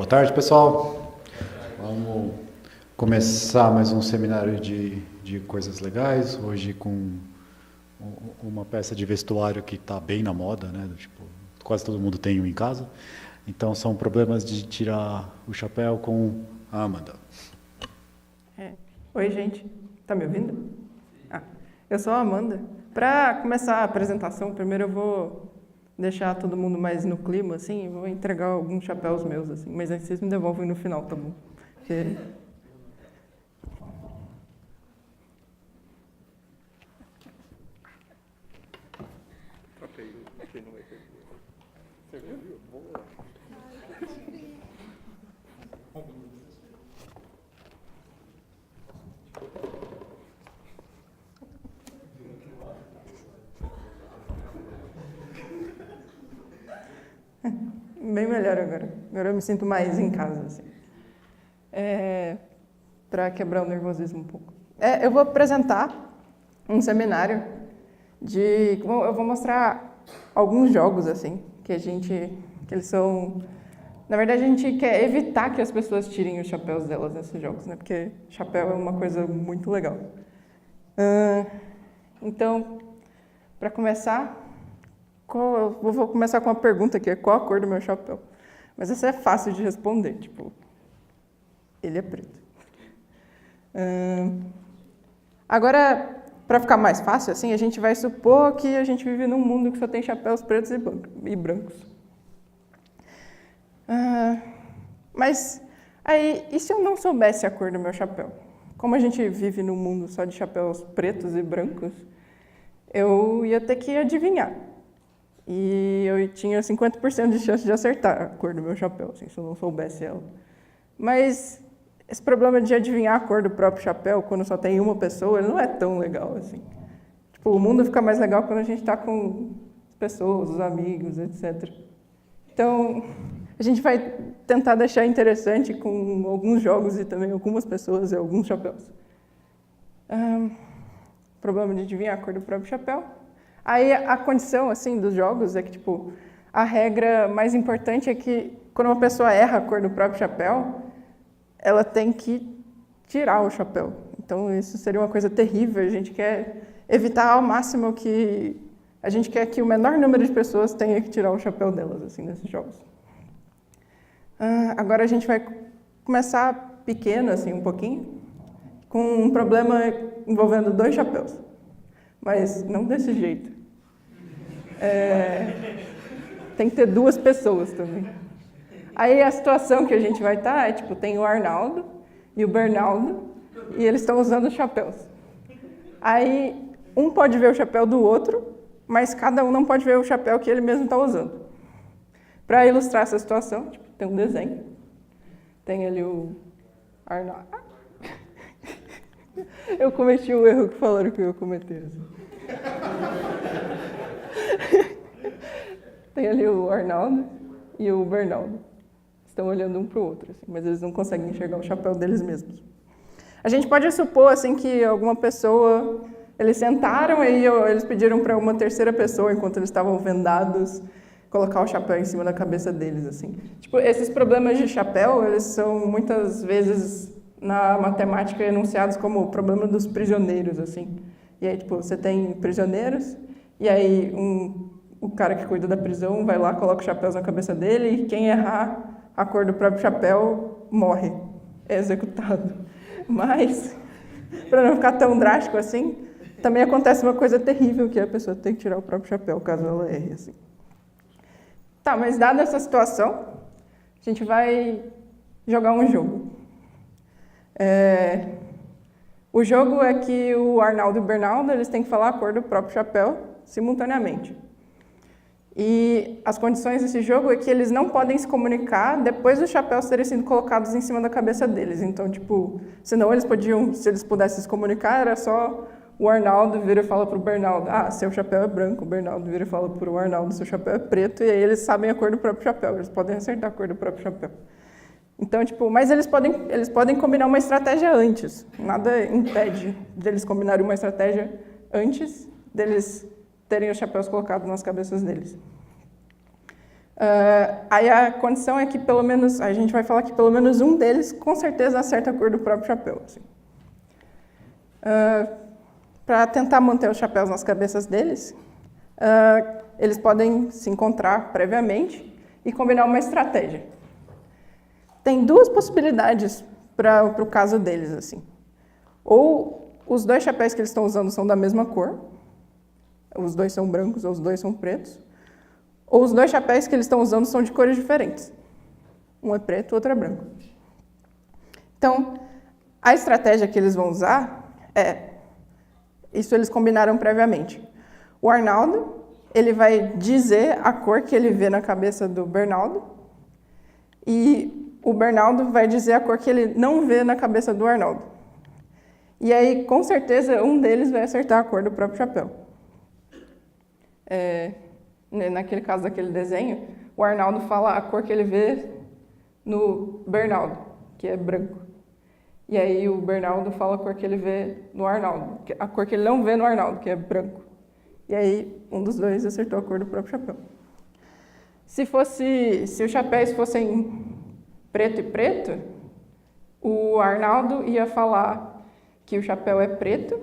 tarde, pessoal. Vamos começar mais um seminário de coisas legais, hoje com uma peça de vestuário que está bem na moda, né? Tipo, quase todo mundo tem um em casa. Então, são problemas de tirar o chapéu com a Amanda. Oi, gente. Tá me ouvindo? Eu sou a Amanda. Para começar a apresentação, primeiro eu vou deixar todo mundo mais no clima, assim, e vou entregar alguns chapéus meus, assim, mas aí vocês me devolvem no final, tá bom? Porque... Bem melhor agora. Agora eu me sinto mais em casa, assim. Para quebrar o nervosismo um pouco. Eu vou apresentar um seminário eu vou mostrar alguns jogos, assim, que eles são... Na verdade, a gente quer evitar que as pessoas tirem os chapéus delas nesses jogos, né? Porque chapéu é uma coisa muito legal. Então, para começar... vou começar com uma pergunta que é: qual a cor do meu chapéu? Mas essa é fácil de responder, tipo, ele é preto. Agora, para ficar mais fácil, assim, a gente vai supor que a gente vive num mundo que só tem chapéus pretos e brancos. Mas aí, e se eu não soubesse a cor do meu chapéu? Como a gente vive num mundo só de chapéus pretos e brancos, eu ia ter que adivinhar. E eu tinha 50% de chance de acertar a cor do meu chapéu, assim, se eu não soubesse ela. Mas esse problema de adivinhar a cor do próprio chapéu, quando só tem uma pessoa, ele não é tão legal, assim. Tipo, o mundo fica mais legal quando a gente está com as pessoas, os amigos, etc. Então, a gente vai tentar deixar interessante com alguns jogos e também algumas pessoas e alguns chapéus. Problema de adivinhar a cor do próprio chapéu. Aí a condição, assim, dos jogos é que, tipo, a regra mais importante é que quando uma pessoa erra a cor do próprio chapéu, ela tem que tirar o chapéu. Então, isso seria uma coisa terrível. A gente quer evitar ao máximo que... A gente quer que o menor número de pessoas tenha que tirar o chapéu delas, assim, nesses jogos. Agora a gente vai começar pequeno, assim, um pouquinho, com um problema envolvendo 2 chapéus. Mas não desse jeito. Tem que ter 2 pessoas também. Aí a situação que a gente vai estar é, tipo, tem o Arnaldo e o Bernaldo, e eles estão usando chapéus. Aí um pode ver o chapéu do outro, mas cada um não pode ver o chapéu que ele mesmo está usando. Para ilustrar essa situação, tipo, tem um desenho. Tem ali o Arnaldo. Eu cometi o erro que falaram que eu ia cometer. Assim. Tem ali o Arnaldo e o Bernaldo. Estão olhando um para o outro, assim, mas eles não conseguem enxergar o chapéu deles mesmos. A gente pode supor, assim, que alguma pessoa... Eles sentaram e eles pediram para uma terceira pessoa, enquanto eles estavam vendados, colocar o chapéu em cima da cabeça deles, assim. Tipo, esses problemas de chapéu, eles são muitas vezes na matemática enunciados como o problema dos prisioneiros, assim. E aí, tipo, você tem prisioneiros, e aí o cara que cuida da prisão vai lá, coloca o chapéu na cabeça dele, e quem errar a cor do próprio chapéu morre, é executado. Mas, para não ficar tão drástico assim, também acontece uma coisa terrível, que a pessoa tem que tirar o próprio chapéu, caso ela erre, assim. Tá, mas dada essa situação, a gente vai jogar um jogo. O jogo é que o Arnaldo e o Bernaldo, eles têm que falar a cor do próprio chapéu simultaneamente. E as condições desse jogo é que eles não podem se comunicar depois dos chapéus terem sido colocados em cima da cabeça deles. Então, tipo, senão eles podiam, se eles pudessem se comunicar, era só o Arnaldo vira e fala pro Bernaldo: seu chapéu é branco. O Bernaldo vira e fala pro Arnaldo: seu chapéu é preto. E aí eles sabem a cor do próprio chapéu, eles podem acertar a cor do próprio chapéu. Então, tipo, mas eles podem combinar uma estratégia antes. Nada impede deles combinarem uma estratégia antes deles terem os chapéus colocados nas cabeças deles. Aí a condição é que pelo menos, a gente vai falar que pelo menos um deles com certeza acerta a cor do próprio chapéu. Assim. Para tentar manter os chapéus nas cabeças deles, eles podem se encontrar previamente e combinar uma estratégia. Tem duas possibilidades para o caso deles. Assim. Ou os dois chapéus que eles estão usando são da mesma cor, os dois são brancos ou os dois são pretos, ou os dois chapéus que eles estão usando são de cores diferentes. Um é preto, o outro é branco. Então, a estratégia que eles vão usar isso eles combinaram previamente. O Arnaldo, ele vai dizer a cor que ele vê na cabeça do Bernaldo, e o Bernaldo vai dizer a cor que ele não vê na cabeça do Arnaldo. E aí, com certeza, um deles vai acertar a cor do próprio chapéu. Naquele caso daquele desenho, o Arnaldo fala a cor que ele vê no Bernaldo, que é branco. E aí o Bernaldo fala a cor que ele vê no Arnaldo, a cor que ele não vê no Arnaldo, que é branco. E aí um dos dois acertou a cor do próprio chapéu. Se os chapéus fossem preto e preto, o Arnaldo ia falar que o chapéu é preto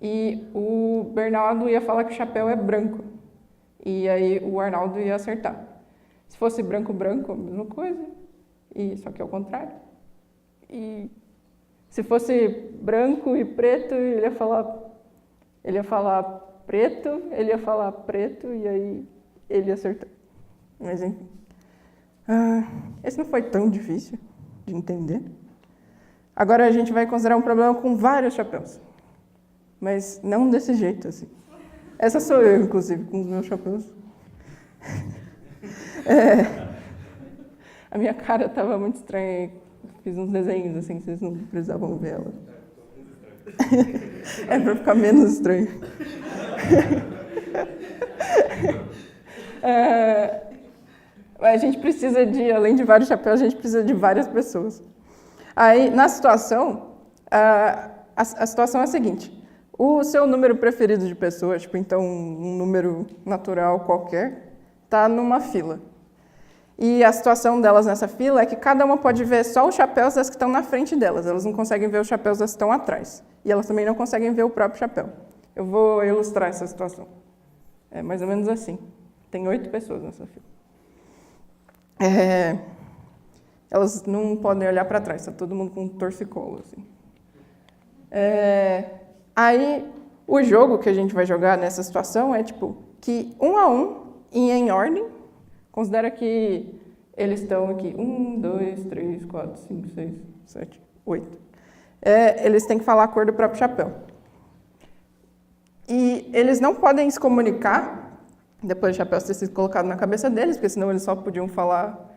e o Bernaldo ia falar que o chapéu é branco. E aí o Arnaldo ia acertar. Se fosse branco-branco, a mesma coisa, só que é o contrário. E se fosse branco e preto, ele ia falar preto, ele ia falar preto, e aí ele ia acertar. Mas enfim. Esse não foi tão difícil de entender. Agora a gente vai considerar um problema com vários chapéus. Mas não desse jeito, assim. Essa sou eu, inclusive, com os meus chapéus. A minha cara estava muito estranha. Fiz uns desenhos, assim, vocês não precisavam ver ela. Para ficar menos estranho. A gente precisa além de vários chapéus, a gente precisa de várias pessoas. Aí, na situação, a situação é a seguinte. O seu número preferido de pessoas, então um número natural qualquer, está numa fila. E a situação delas nessa fila é que cada uma pode ver só os chapéus das que estão na frente delas. Elas não conseguem ver os chapéus das que estão atrás. E elas também não conseguem ver o próprio chapéu. Eu vou ilustrar essa situação. É mais ou menos assim. Tem 8 pessoas nessa fila. Elas não podem olhar para trás, está todo mundo com um torcicolo. Assim. Aí, o jogo que a gente vai jogar nessa situação é que um a um, e em ordem, considera que eles estão aqui 1, 2, 3, 4, 5, 6, 7, 8. Eles têm que falar a cor do próprio chapéu. E eles não podem se comunicar depois do chapéu ter sido colocado na cabeça deles, porque senão eles só podiam falar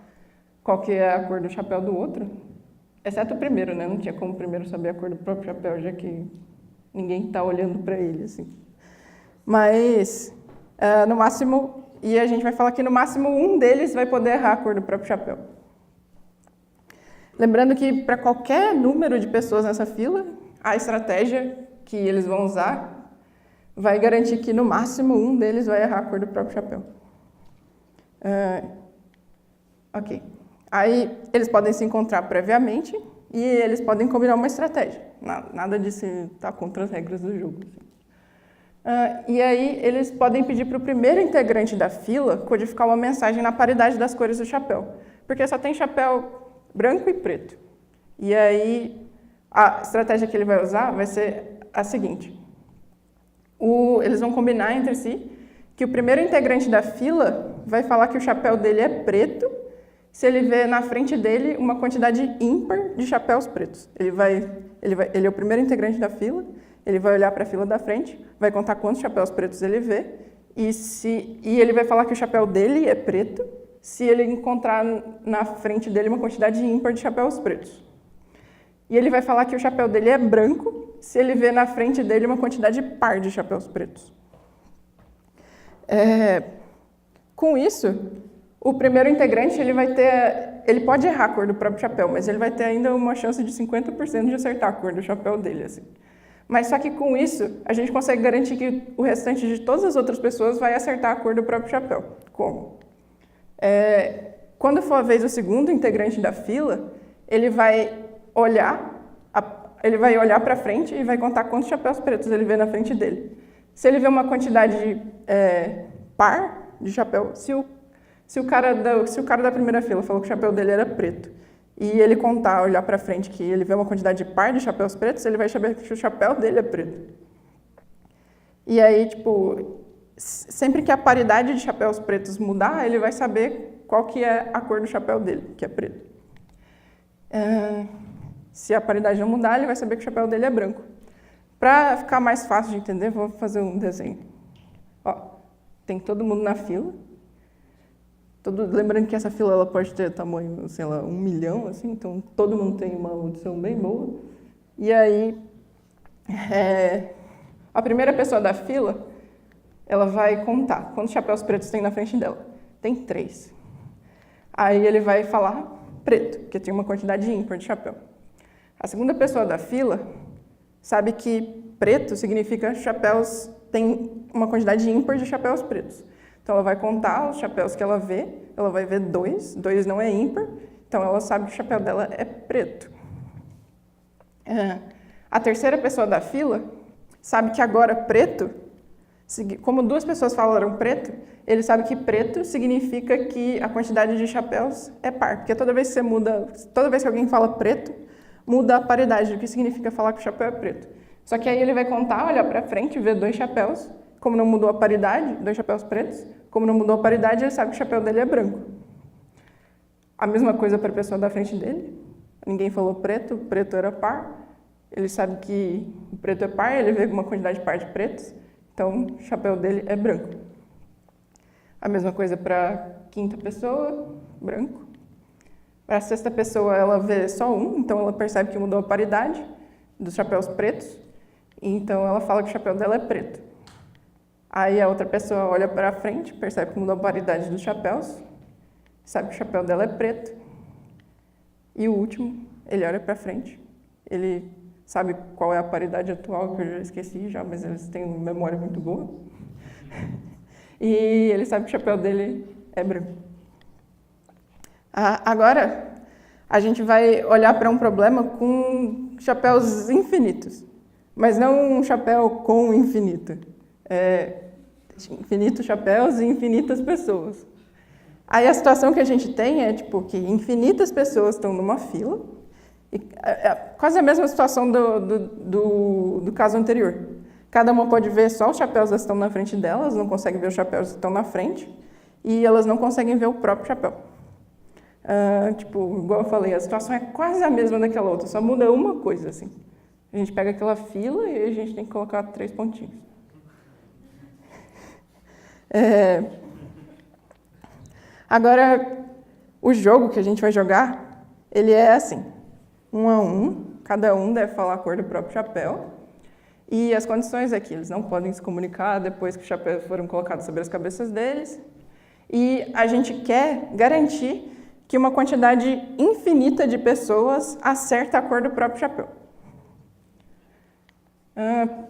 qual que é a cor do chapéu do outro. Exceto o primeiro, né? Não tinha como o primeiro saber a cor do próprio chapéu, já que ninguém está olhando para ele, assim. Mas, no máximo, e a gente vai falar que no máximo um deles vai poder errar a cor do próprio chapéu. Lembrando que para qualquer número de pessoas nessa fila, a estratégia que eles vão usar vai garantir que no máximo um deles vai errar a cor do próprio chapéu. Ok. Aí eles podem se encontrar previamente e eles podem combinar uma estratégia. Nada disso está contra as regras do jogo. E aí eles podem pedir para o primeiro integrante da fila codificar uma mensagem na paridade das cores do chapéu. Porque só tem chapéu branco e preto. E aí a estratégia que ele vai usar vai ser a seguinte. Eles vão combinar entre si que o primeiro integrante da fila vai falar que o chapéu dele é preto se ele vê na frente dele uma quantidade ímpar de chapéus pretos. Ele é o primeiro integrante da fila, ele vai olhar para a fila da frente, vai contar quantos chapéus pretos ele vê, e ele vai falar que o chapéu dele é preto se ele encontrar na frente dele uma quantidade ímpar de chapéus pretos. E ele vai falar que o chapéu dele é branco se ele vê na frente dele uma quantidade par de chapéus pretos. Com isso, o primeiro integrante ele pode errar a cor do próprio chapéu, mas ele vai ter ainda uma chance de 50% de acertar a cor do chapéu dele. Assim. Mas só que com isso, a gente consegue garantir que o restante de todas as outras pessoas vai acertar a cor do próprio chapéu. Como? Quando for a vez do segundo integrante da fila, ele vai olhar para frente e vai contar quantos chapéus pretos ele vê na frente dele. Se ele vê uma quantidade par de chapéu, se o cara da primeira fila falou que o chapéu dele era preto, e ele olhar para frente que ele vê uma quantidade par de chapéus pretos, ele vai saber que o chapéu dele é preto. E aí, tipo, sempre que a paridade de chapéus pretos mudar, ele vai saber qual que é a cor do chapéu dele, que é preto. Se a paridade não mudar, ele vai saber que o chapéu dele é branco. Para ficar mais fácil de entender, vou fazer um desenho. Ó, tem todo mundo na fila. Lembrando que essa fila ela pode ter tamanho, sei lá, 1 milhão, assim, então todo mundo tem uma audição bem boa. E aí, a primeira pessoa da fila, ela vai contar quantos chapéus pretos tem na frente dela. Tem 3. Aí ele vai falar preto, porque tem uma quantidade ímpar de chapéu. A segunda pessoa da fila sabe que preto significa chapéus, tem uma quantidade ímpar de chapéus pretos. Então ela vai contar os chapéus que ela vai ver 2 não é ímpar, então ela sabe que o chapéu dela é preto. A terceira pessoa da fila sabe que agora preto, como 2 pessoas falaram preto, ele sabe que preto significa que a quantidade de chapéus é par, porque toda vez que alguém fala preto, muda a paridade, o que significa falar que o chapéu é preto. Só que aí ele vai contar, olhar para frente, ver 2 chapéus, como não mudou a paridade, 2 chapéus pretos, como não mudou a paridade, ele sabe que o chapéu dele é branco. A mesma coisa para a pessoa da frente dele, ninguém falou preto, o preto era par, ele sabe que o preto é par, ele vê uma quantidade par de pretos, então o chapéu dele é branco. A mesma coisa para a quinta pessoa, branco. Para a sexta pessoa, ela vê só 1, então ela percebe que mudou a paridade dos chapéus pretos, então ela fala que o chapéu dela é preto. Aí a outra pessoa olha para frente, percebe que mudou a paridade dos chapéus, sabe que o chapéu dela é preto. E o último, ele olha para frente, ele sabe qual é a paridade atual, que eu já esqueci já, mas eles têm uma memória muito boa. E ele sabe que o chapéu dele é branco. Agora, a gente vai olhar para um problema com chapéus infinitos, mas não um chapéu com infinito. Infinitos chapéus e infinitas pessoas. Aí a situação que a gente tem é tipo que infinitas pessoas estão numa fila, e é quase a mesma situação do caso anterior. Cada uma pode ver só os chapéus que estão na frente delas, não consegue ver os chapéus que estão na frente, e elas não conseguem ver o próprio chapéu. Igual eu falei, a situação é quase a mesma daquela outra, só muda uma coisa, assim. A gente pega aquela fila e a gente tem que colocar 3 pontinhos. Agora, o jogo que a gente vai jogar, ele é assim, 1 a 1, cada um deve falar a cor do próprio chapéu, e as condições é que eles não podem se comunicar depois que os chapéus foram colocados sobre as cabeças deles, e a gente quer garantir que uma quantidade infinita de pessoas acerta a cor do próprio chapéu.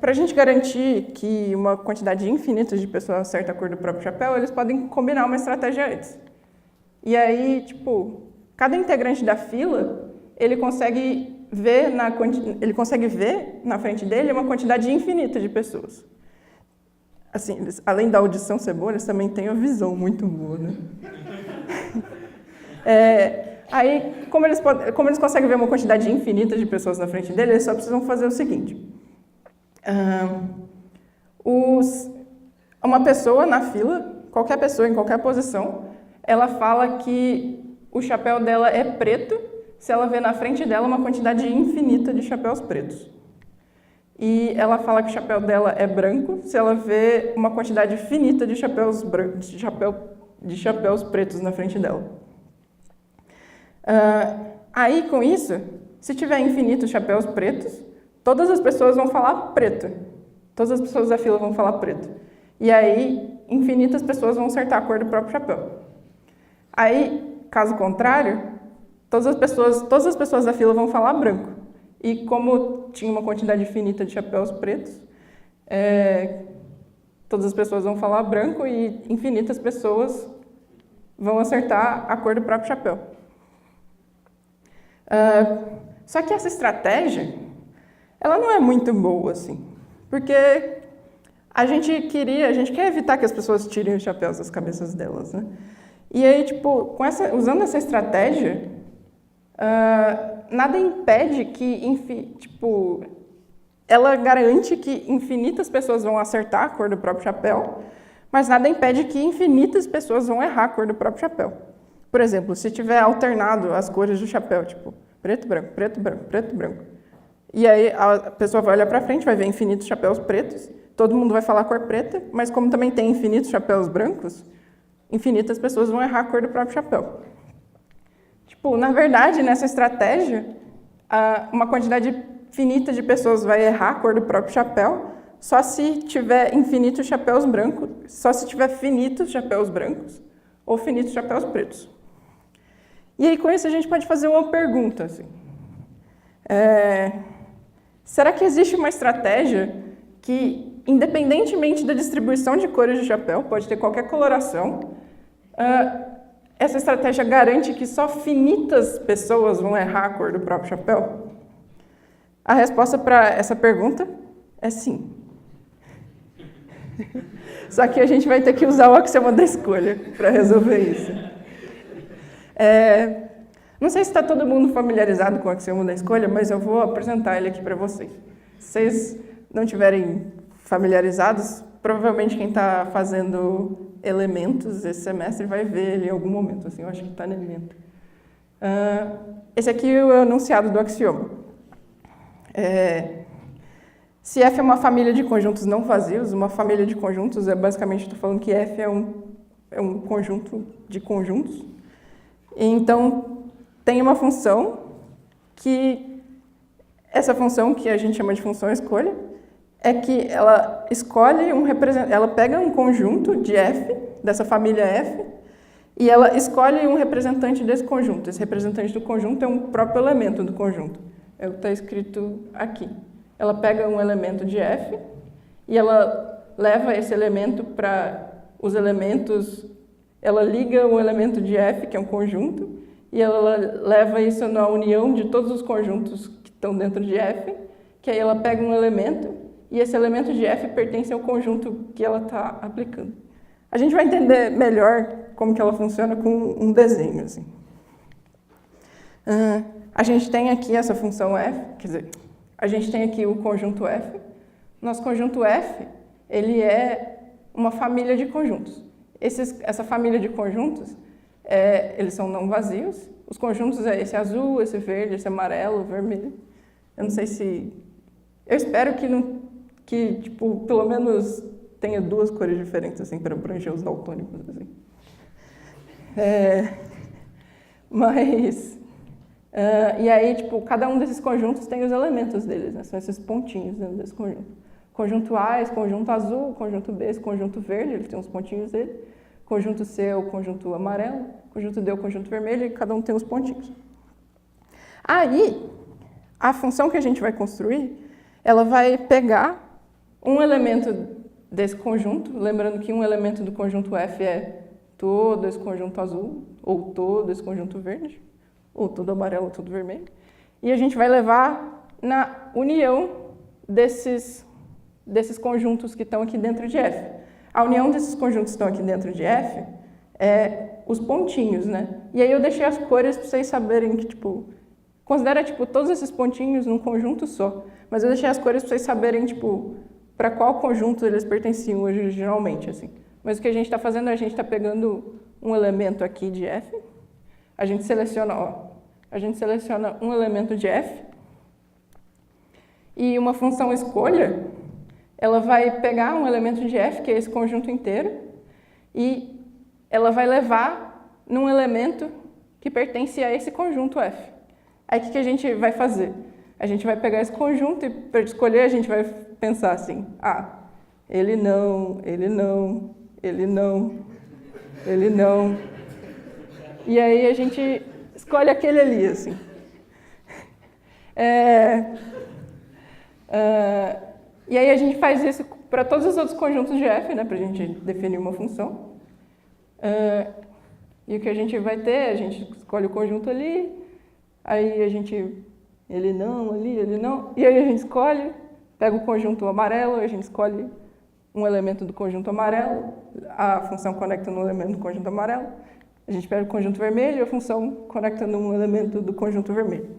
Para a gente garantir que uma quantidade infinita de pessoas acerta a cor do próprio chapéu, eles podem combinar uma estratégia antes. E aí, cada integrante da fila, ele consegue ver na frente dele uma quantidade infinita de pessoas. Assim, além da audição ser boa, eles também têm a visão muito boa, né? Aí, como eles conseguem ver uma quantidade infinita de pessoas na frente dele, eles só precisam fazer o seguinte. Uma pessoa na fila, qualquer pessoa em qualquer posição, ela fala que o chapéu dela é preto se ela vê na frente dela uma quantidade infinita de chapéus pretos. E ela fala que o chapéu dela é branco se ela vê uma quantidade finita de chapéus pretos na frente dela. Aí, com isso, se tiver infinitos chapéus pretos, todas as pessoas vão falar preto. Todas as pessoas da fila vão falar preto. E aí, infinitas pessoas vão acertar a cor do próprio chapéu. Aí, caso contrário, todas as pessoas da fila vão falar branco. E como tinha uma quantidade infinita de chapéus pretos, todas as pessoas vão falar branco e infinitas pessoas vão acertar a cor do próprio chapéu. Só que essa estratégia, ela não é muito boa, assim, porque a gente quer evitar que as pessoas tirem os chapéus das cabeças delas, né? E aí, tipo, usando essa estratégia, nada impede que, tipo, ela garante que infinitas pessoas vão acertar a cor do próprio chapéu, mas nada impede que infinitas pessoas vão errar a cor do próprio chapéu. Por exemplo, se tiver alternado as cores do chapéu, tipo, preto, branco, preto, branco, preto, branco, e aí a pessoa vai olhar para frente, vai ver infinitos chapéus pretos, todo mundo vai falar a cor preta, mas como também tem infinitos chapéus brancos, infinitas pessoas vão errar a cor do próprio chapéu. Tipo, na verdade, nessa estratégia, uma quantidade finita de pessoas vai errar a cor do próprio chapéu, só se tiver infinitos chapéus brancos, só se tiver finitos chapéus brancos ou finitos chapéus pretos. E aí, com isso, a gente pode fazer uma pergunta, assim. Será que existe uma estratégia que, independentemente da distribuição de cores de chapéu, pode ter qualquer coloração, essa estratégia garante que só finitas pessoas vão errar a cor do próprio chapéu? A resposta para essa pergunta é sim. Só que a gente vai ter que usar o axioma da escolha para resolver isso. Não sei se está todo mundo familiarizado com o axioma da escolha, mas eu vou apresentar ele aqui para vocês. Se vocês não estiverem familiarizados, provavelmente quem está fazendo elementos esse semestre vai ver ele em algum momento. Assim, eu acho que está no elemento. Esse aqui é o enunciado do axioma. Se F é uma família de conjuntos não vazios, uma família de conjuntos basicamente, estou falando que F é um conjunto de conjuntos. Então, tem uma função que, essa função que a gente chama de função escolha, é que ela escolhe ela pega um conjunto de F, dessa família F, e ela escolhe um representante desse conjunto. Esse representante do conjunto é um próprio elemento do conjunto. É o que está escrito aqui. Ela pega um elemento de F e ela leva esse elemento para os elementos, ela liga o elemento de F, que é um conjunto, e ela leva isso na união de todos os conjuntos que estão dentro de F, que aí ela pega um elemento e esse elemento de F pertence ao conjunto que ela está aplicando. A gente vai entender melhor como que ela funciona com um desenho, assim. A gente tem aqui essa função F, quer dizer, a gente tem aqui o conjunto F. Nosso conjunto F, ele é uma família de conjuntos. Essa família de conjuntos, eles são não vazios. Os conjuntos é esse azul, esse verde, esse amarelo, vermelho. Eu não sei se... Eu espero que tipo, pelo menos tenha duas cores diferentes, assim, para abranger os daltônicos, assim. E aí, tipo, cada um desses conjuntos tem os elementos deles, né? São esses pontinhos dentro desse conjunto. Conjunto A é esse conjunto azul, conjunto B é esse conjunto verde, ele tem uns pontinhos dele. Conjunto C é o conjunto amarelo, conjunto D é o conjunto vermelho, e cada um tem os pontinhos. Aí, a função que a gente vai construir, ela vai pegar um elemento desse conjunto, lembrando que um elemento do conjunto F é todo esse conjunto azul, ou todo esse conjunto verde, ou todo amarelo, ou todo vermelho, e a gente vai levar na união desses conjuntos que estão aqui dentro de F. A união desses conjuntos que estão aqui dentro de F é os pontinhos, né? E aí eu deixei as cores para vocês saberem que, tipo, considera, tipo, todos esses pontinhos num conjunto só, mas eu deixei as cores para vocês saberem, tipo, para qual conjunto eles pertenciam originalmente, assim. Mas o que a gente está fazendo é a gente está pegando um elemento aqui de F, a gente seleciona um elemento de F e uma função escolha, ela vai pegar um elemento de F, que é esse conjunto inteiro, e ela vai levar num elemento que pertence a esse conjunto F. Aí o que a gente vai fazer? A gente vai pegar esse conjunto e para escolher a gente vai pensar assim, ele não, ele não, ele não, ele não. E aí a gente escolhe aquele ali, assim. E aí a gente faz isso para todos os outros conjuntos de F, né, para a gente definir uma função. E o que a gente vai ter, a gente escolhe o conjunto ali, aí ele não, ali, ele não, e aí a gente escolhe, pega o conjunto amarelo, a gente escolhe um elemento do conjunto amarelo, a função conecta no elemento do conjunto amarelo, a gente pega o conjunto vermelho, a função conecta num elemento do conjunto vermelho.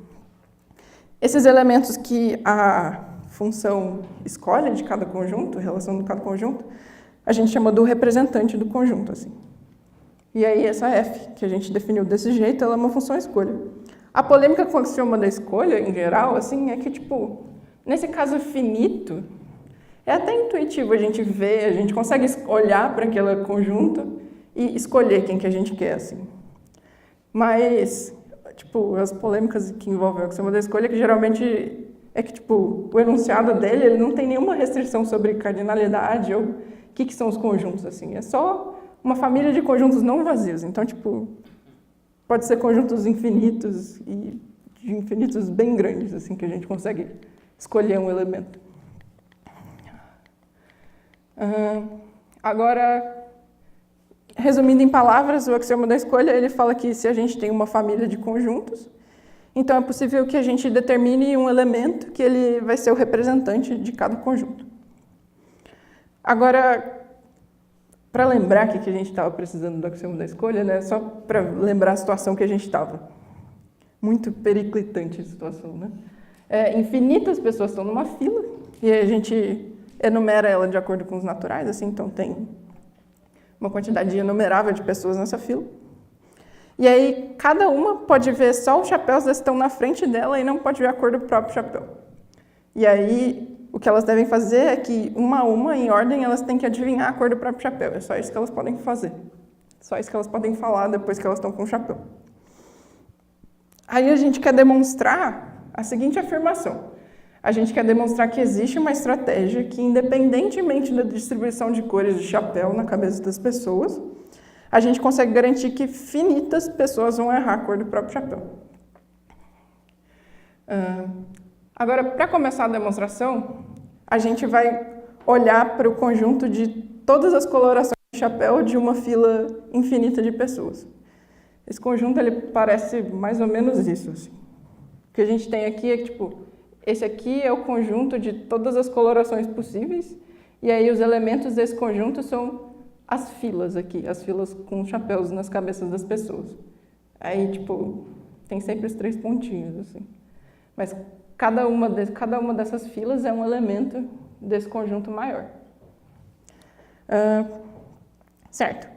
Esses elementos que a função escolhe de cada conjunto, relação de cada conjunto, a gente chama do representante do conjunto, assim. E aí essa f, que a gente definiu desse jeito, ela é uma função escolha. A polêmica com o axioma da escolha, em geral, assim, é que, tipo, nesse caso finito, é até intuitivo a gente ver, a gente consegue olhar para aquele conjunto e escolher quem que a gente quer, assim. Mas, tipo, as polêmicas que envolvem o axioma da escolha, que geralmente é que, tipo, o enunciado dele, ele não tem nenhuma restrição sobre cardinalidade ou o que são os conjuntos, assim. É só uma família de conjuntos não vazios. Então, tipo, pode ser conjuntos infinitos e de infinitos bem grandes, assim, que a gente consegue escolher um elemento. Agora, resumindo em palavras, o axioma da escolha, ele fala que se a gente tem uma família de conjuntos, então é possível que a gente determine um elemento que ele vai ser o representante de cada conjunto. Agora, para lembrar que a gente estava precisando do axioma da escolha, né, só para lembrar a situação que a gente estava. Muito periclitante a situação, né? Infinitas pessoas estão numa fila e a gente enumera ela de acordo com os naturais, assim, então tem uma quantidade inumerável de pessoas nessa fila. E aí, cada uma pode ver só os chapéus que estão na frente dela e não pode ver a cor do próprio chapéu. E aí, o que elas devem fazer é que, uma a uma, em ordem, elas têm que adivinhar a cor do próprio chapéu. É só isso que elas podem fazer. Só isso que elas podem falar depois que elas estão com o chapéu. Aí a gente quer demonstrar a seguinte afirmação. A gente quer demonstrar que existe uma estratégia que, independentemente da distribuição de cores de chapéu na cabeça das pessoas, a gente consegue garantir que finitas pessoas vão errar a cor do próprio chapéu. Agora, para começar a demonstração, a gente vai olhar para o conjunto de todas as colorações de chapéu de uma fila infinita de pessoas. Esse conjunto, ele parece mais ou menos isso, assim. O que a gente tem aqui é, tipo, esse aqui é o conjunto de todas as colorações possíveis, e aí os elementos desse conjunto são as filas aqui, as filas com chapéus nas cabeças das pessoas. Aí, tipo, tem sempre os 3 pontinhos, assim. Mas cada uma dessas filas é um elemento desse conjunto maior. Certo.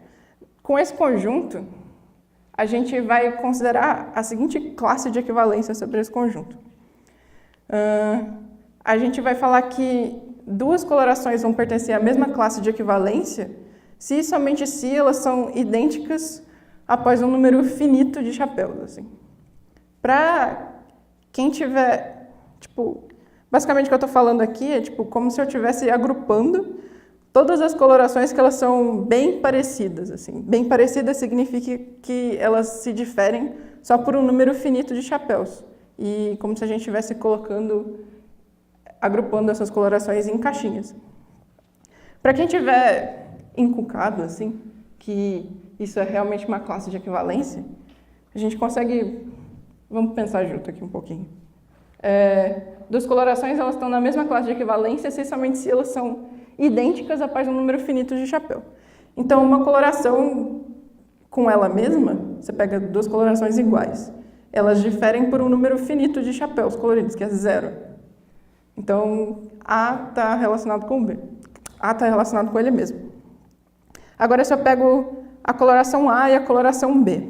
Com esse conjunto, a gente vai considerar a seguinte classe de equivalência sobre esse conjunto. A gente vai falar que 2 colorações vão pertencer à mesma classe de equivalência se e somente se elas são idênticas após um número finito de chapéus, assim. Para quem tiver, tipo, basicamente o que eu estou falando aqui é tipo como se eu estivesse agrupando todas as colorações que elas são bem parecidas, assim. Bem parecidas significa que elas se diferem só por um número finito de chapéus. E como se a gente estivesse agrupando essas colorações em caixinhas. Para quem tiver encucado, assim, que isso é realmente uma classe de equivalência, a gente consegue... Vamos pensar junto aqui um pouquinho. 2 colorações, elas estão na mesma classe de equivalência, essencialmente se elas são idênticas após um número finito de chapéu. Então, uma coloração com ela mesma, você pega 2 colorações iguais. Elas diferem por um número finito de chapéus coloridos, que é 0. Então, A está relacionado com B. A está relacionado com ele mesmo. Agora, se eu pego a coloração A e a coloração B,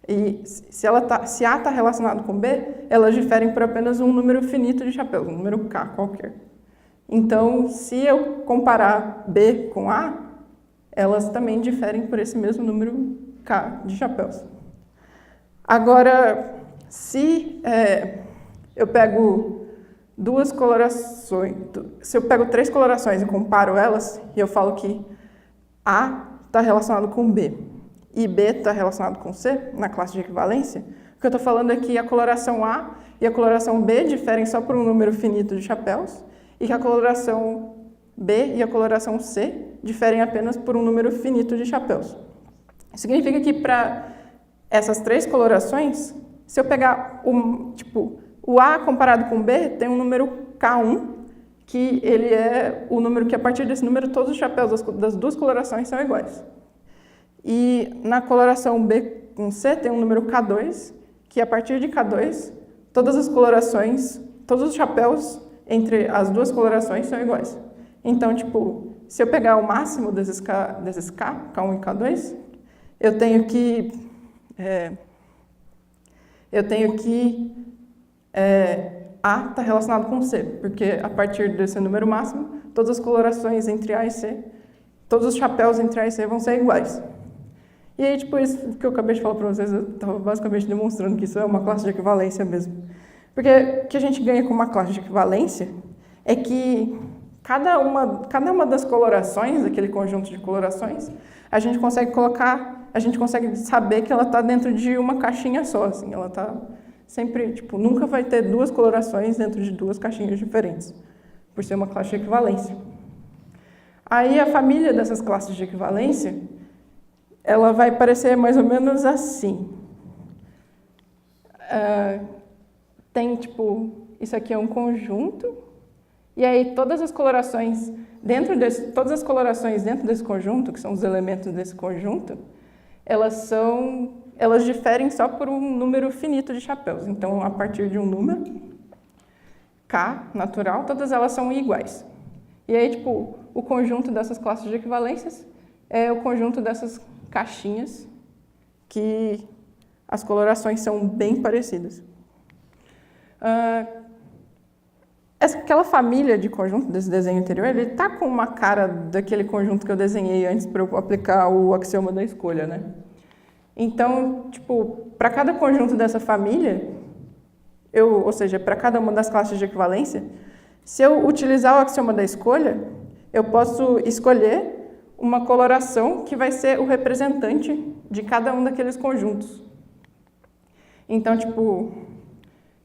e se A está relacionado com B, elas diferem por apenas um número finito de chapéus, um número K qualquer. Então, se eu comparar B com A, elas também diferem por esse mesmo número K de chapéus. Agora, se eu pego 2 colorações, se eu pego 3 colorações e comparo elas, e eu falo que A está relacionado com B e B está relacionado com C, na classe de equivalência, o que eu estou falando é que a coloração A e a coloração B diferem só por um número finito de chapéus, e que a coloração B e a coloração C diferem apenas por um número finito de chapéus. Significa que para essas 3 colorações, se eu pegar o A comparado com o B, tem um número K1, que ele é o número que, a partir desse número, todos os chapéus das 2 colorações são iguais. E na coloração B com C tem um número K2, que a partir de K2, todas as colorações, todos os chapéus entre as 2 colorações são iguais. Então, se eu pegar o máximo desses K, K1 e K2, eu tenho que A está relacionado com C, porque a partir desse número máximo, todas as colorações entre A e C, todos os chapéus entre A e C vão ser iguais. E aí, isso que eu acabei de falar para vocês, eu estava basicamente demonstrando que isso é uma classe de equivalência mesmo. Porque o que a gente ganha com uma classe de equivalência é que cada uma das colorações, aquele conjunto de colorações, a gente consegue saber que ela está dentro de uma caixinha só, assim, ela está sempre, nunca vai ter 2 colorações dentro de 2 caixinhas diferentes, por ser uma classe de equivalência. Aí a família dessas classes de equivalência, ela vai parecer mais ou menos assim. Tem, isso aqui é um conjunto, e aí todas as colorações dentro desse conjunto, que são os elementos desse conjunto, elas diferem só por um número finito de chapéus. Então, a partir de um número, K, natural, todas elas são iguais. E aí, o conjunto dessas classes de equivalências é o conjunto dessas caixinhas que as colorações são bem parecidas. Aquela família de conjunto desse desenho anterior, ele está com uma cara daquele conjunto que eu desenhei antes para eu aplicar o axioma da escolha, né? Então, para cada conjunto dessa família, ou seja, para cada uma das classes de equivalência, se eu utilizar o axioma da escolha, eu posso escolher uma coloração que vai ser o representante de cada um daqueles conjuntos. Então,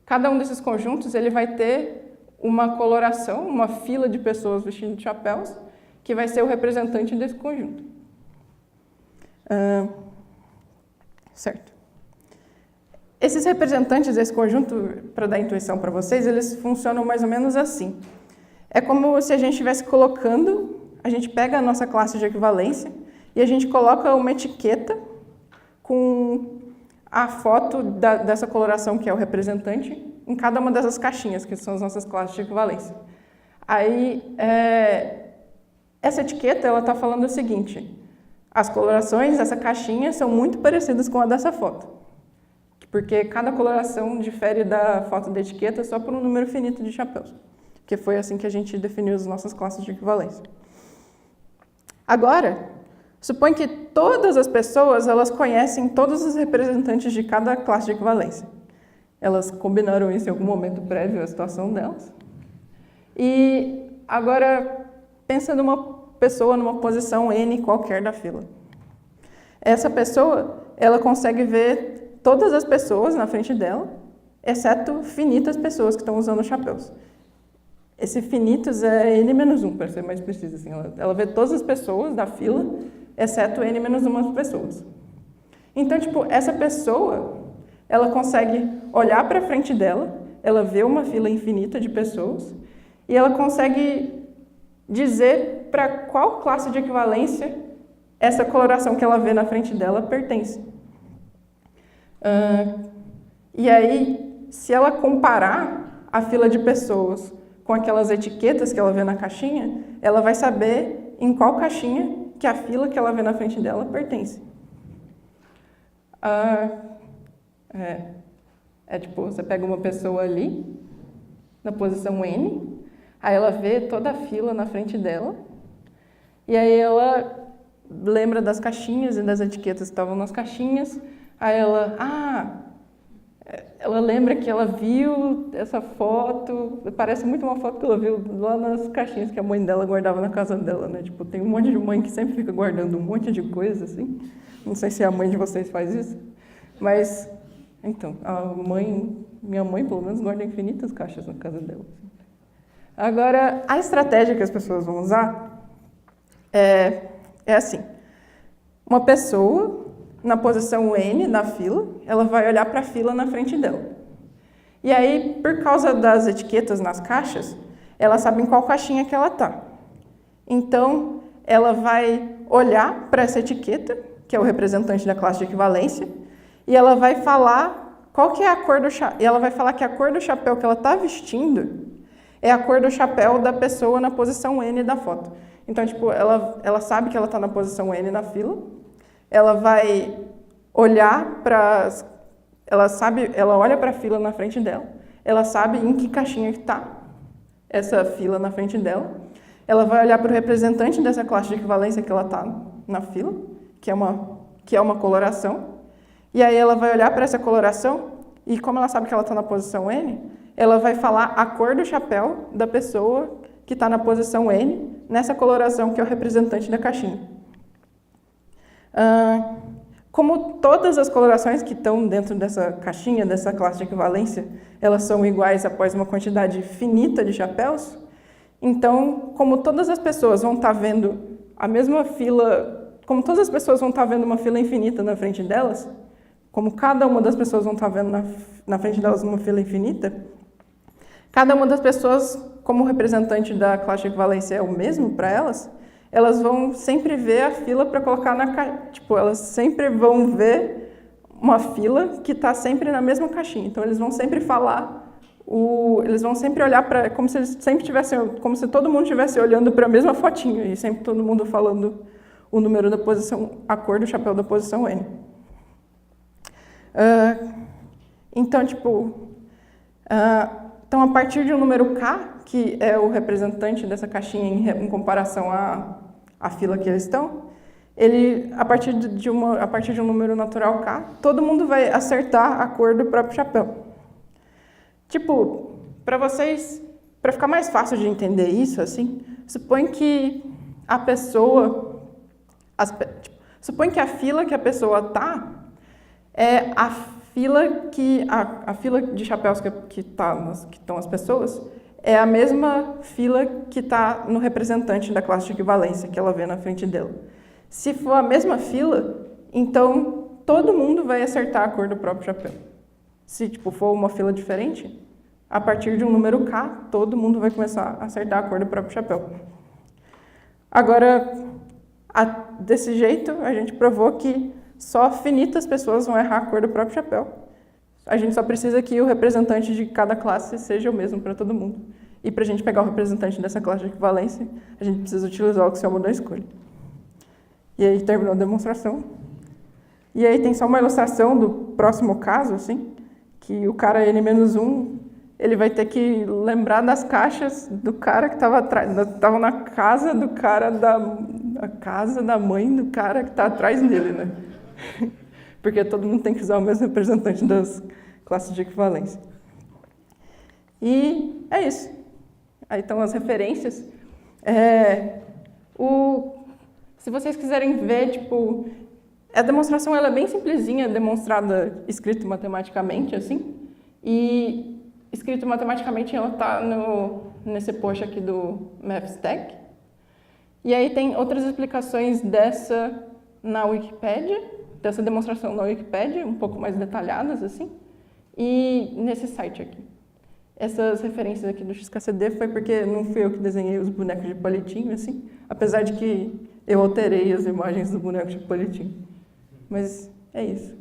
cada um desses conjuntos ele vai ter uma coloração, uma fila de pessoas vestindo chapéus, que vai ser o representante desse conjunto. Certo. Esses representantes desse conjunto, para dar intuição para vocês, eles funcionam mais ou menos assim. É como se a gente estivesse colocando, a gente pega a nossa classe de equivalência e a gente coloca uma etiqueta com a foto dessa coloração, que é o representante, em cada uma dessas caixinhas, que são as nossas classes de equivalência. Aí, essa etiqueta está falando o seguinte: as colorações dessa caixinha são muito parecidas com a dessa foto, porque cada coloração difere da foto da etiqueta só por um número finito de chapéus, que foi assim que a gente definiu as nossas classes de equivalência. Agora, supõe que todas as pessoas elas conhecem todos os representantes de cada classe de equivalência. Elas combinaram isso em algum momento prévio à situação delas. E agora, pensa numa pessoa numa posição N qualquer da fila. Essa pessoa, ela consegue ver todas as pessoas na frente dela, exceto finitas pessoas que estão usando chapéus. Esse finitos é N-1, para ser mais preciso. Assim. Ela vê todas as pessoas da fila, exceto N-1 pessoas. Então, essa pessoa, ela consegue olhar para frente dela, ela vê uma fila infinita de pessoas, e ela consegue dizer para qual classe de equivalência essa coloração que ela vê na frente dela pertence. E aí, se ela comparar a fila de pessoas com aquelas etiquetas que ela vê na caixinha, ela vai saber em qual caixinha que a fila que ela vê na frente dela pertence. Você pega uma pessoa ali, na posição N, aí ela vê toda a fila na frente dela, e aí ela lembra das caixinhas e das etiquetas que estavam nas caixinhas, aí ela lembra que ela viu essa foto, parece muito uma foto que ela viu lá nas caixinhas que a mãe dela guardava na casa dela, né? Tem um monte de mãe que sempre fica guardando um monte de coisa, assim. Não sei se a mãe de vocês faz isso, mas, então, minha mãe, pelo menos, guarda infinitas caixas na casa dela. Assim. Agora, a estratégia que as pessoas vão usar é assim. Uma pessoa na posição N da fila, ela vai olhar para a fila na frente dela. E aí, por causa das etiquetas nas caixas, ela sabe em qual caixinha que ela está. Então, ela vai olhar para essa etiqueta, que é o representante da classe de equivalência, e ela vai falar qual que é a cor do chapéu. E ela vai falar que a cor do chapéu que ela está vestindo é a cor do chapéu da pessoa na posição N da foto. Então, tipo, ela sabe que ela está na posição N na fila, ela vai olhar para... Ela olha para a fila na frente dela, ela sabe em que caixinha que está essa fila na frente dela, ela vai olhar para o representante dessa classe de equivalência que ela está na fila, que é uma coloração, e aí ela vai olhar para essa coloração, e como ela sabe que ela está na posição N, ela vai falar a cor do chapéu da pessoa que está na posição N, nessa coloração que é o representante da caixinha. Como todas as colorações que estão dentro dessa caixinha, dessa classe de equivalência, elas são iguais após uma quantidade finita de chapéus, então, como todas as pessoas vão estar vendo a mesma fila, como todas as pessoas vão estar vendo uma fila infinita na frente delas, como cada uma das pessoas vão estar vendo na frente delas uma fila infinita, cada uma das pessoas, como representante da classe de equivalência é o mesmo para elas vão sempre ver a fila para colocar na caixa. Tipo, elas sempre vão ver uma fila que está sempre na mesma caixinha. Então, eles vão sempre falar, eles vão sempre olhar para, como se eles sempre tivessem, como se todo mundo estivesse olhando para a mesma fotinha e sempre todo mundo falando o número da posição, a cor do chapéu da posição N. Então, tipo, então a partir de um número K, que é o representante dessa caixinha em comparação à fila que eles estão, a partir de um número natural K, todo mundo vai acertar a cor do próprio chapéu. Tipo, para ficar mais fácil de entender isso, assim, supõe que a fila que a pessoa tá é a fila de chapéus que estão as pessoas é a mesma fila que está no representante da classe de equivalência que ela vê na frente dela. Se for a mesma fila, então todo mundo vai acertar a cor do próprio chapéu. Se tipo, for uma fila diferente, a partir de um número K, todo mundo vai começar a acertar a cor do próprio chapéu. Agora, desse jeito, a gente provou que só finitas pessoas vão errar a cor do próprio chapéu. A gente só precisa que o representante de cada classe seja o mesmo para todo mundo. E para a gente pegar o representante dessa classe de equivalência, a gente precisa utilizar o axioma da escolha. E aí terminou a demonstração. E aí tem só uma ilustração do próximo caso, assim, que o cara N-1, ele vai ter que lembrar das caixas do cara que estava na casa do cara a casa da mãe do cara que está atrás dele, né? Porque todo mundo tem que usar o mesmo representante das classes de equivalência. E é isso. Aí estão as referências. Se vocês quiserem ver, tipo, a demonstração ela é bem simplesinha, demonstrada escrito matematicamente, assim. E escrito matematicamente ela está nesse post aqui do MathStack. E aí tem outras explicações dessa na Wikipédia, dessa demonstração na Wikipédia, um pouco mais detalhadas, assim, e nesse site aqui. Essas referências aqui do XKCD foi porque não fui eu que desenhei os bonecos de palitinho, assim, apesar de que eu alterei as imagens do boneco de palitinho. Mas é isso.